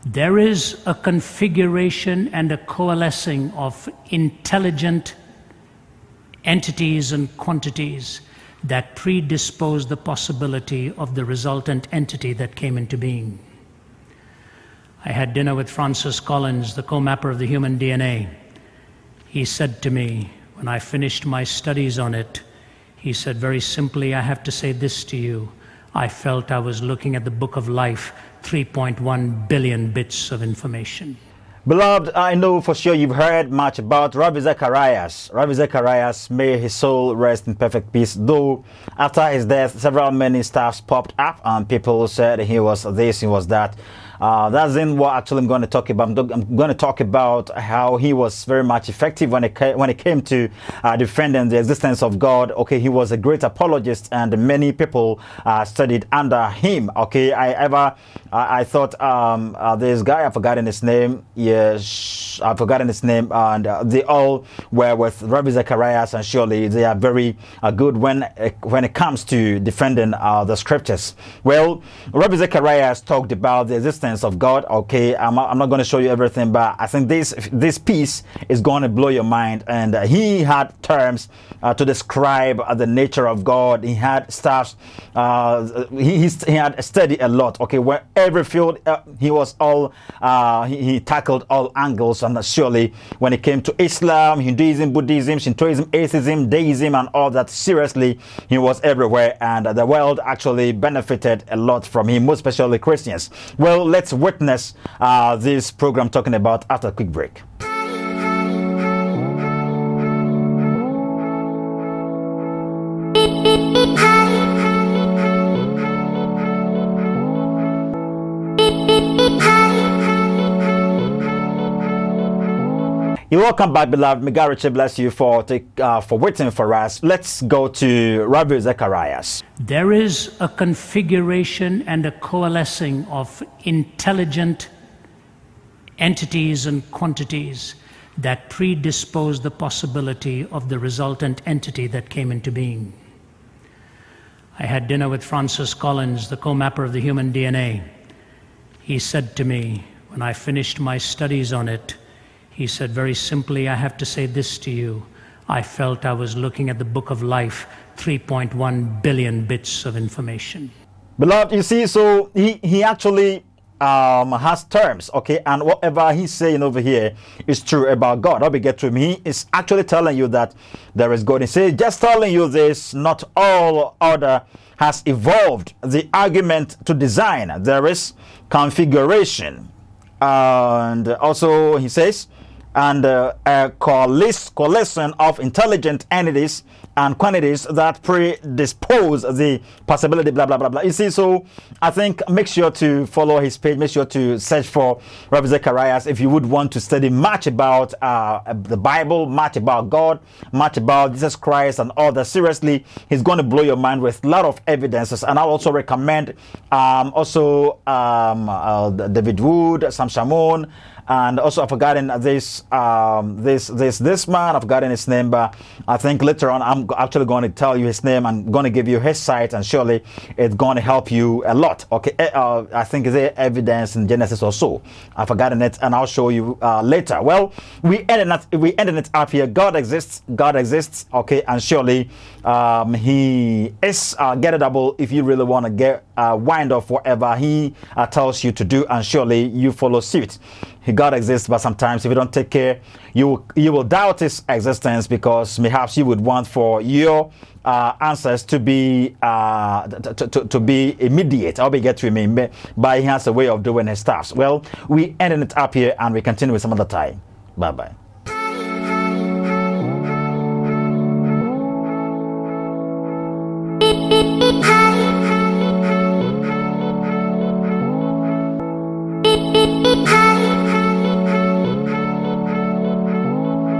There is a configuration and a coalescing of intelligent entities and quantities that predispose the possibility of the resultant entity that came into being. I had dinner with Francis Collins, the co-mapper of the human DNA. He said to me, when I finished my studies on it, he said very simply, I have to say this to you. I felt I was looking at the book of life, 3.1 billion bits of information. Beloved, I know for sure you've heard much about Ravi Zacharias. Ravi Zacharias, may his soul rest in perfect peace. Though after his death, many staffs popped up and people said he was this, he was that. That's in what actually I'm going to talk about. I'm going to talk about how he was very much effective when it came to defending the existence of God. Okay, he was a great apologist, and many people studied under him. Okay, I thought this guy, I've forgotten his name. Yes, I've forgotten his name, and they all were with Ravi Zacharias, and surely they are very good when it comes to defending the scriptures. Well, Ravi Zacharias talked about the existence of God. Okay, I'm not going to show you everything, but I think this piece is going to blow your mind. And he had terms to describe the nature of God. He had stuff. He had studied a lot. Okay, where every field he was all he tackled all angles. And surely when it came to Islam, Hinduism, Buddhism, Shintoism, atheism, deism, and all that, seriously, he was everywhere, and the world actually benefited a lot from him, most especially Christians. Well, let's witness this program talking about after a quick break. You're welcome back, beloved. May God richly bless you for waiting for us. Let's go to Ravi Zacharias. There is a configuration and a coalescing of intelligent entities and quantities that predispose the possibility of the resultant entity that came into being. I had dinner with Francis Collins, the co-mapper of the human DNA. He said to me, when I finished my studies on it, he said very simply, I have to say this to you. I felt I was looking at the book of life, 3.1 billion bits of information. Beloved, you see, so he actually has terms, okay, and whatever he's saying over here is true about God. I'll be get to him. He is actually telling you that there is God. He says, just telling you this, not all order has evolved the argument to design. There is configuration. And also he says, and a coalition of intelligent entities and quantities that predispose the possibility, blah, blah, blah, blah. You see, so I think make sure to follow his page. Make sure to search for Ravi Zacharias if you would want to study much about the Bible, much about God, much about Jesus Christ and all that. Seriously, he's going to blow your mind with a lot of evidences. And I'll also recommend David Wood, Sam Shamoun, and also I've forgotten this man, I've forgotten his name, but I think later on I'm actually going to tell you his name. I'm going to give you his site, and surely it's going to help you a lot. Okay, I think it's evidence in Genesis or so. I've forgotten it, and I'll show you later. Well, we ended it up here. God exists. Okay, and surely he is gettable if you really want to get wind off whatever he tells you to do, and surely you follow suit. God exists, but sometimes if you don't take care, you will doubt his existence, because perhaps you would want for your answers to be immediate. I'll be get to him, but he has a way of doing his stuff. Well, we ended it up here, and we continue with some other time. Bye bye.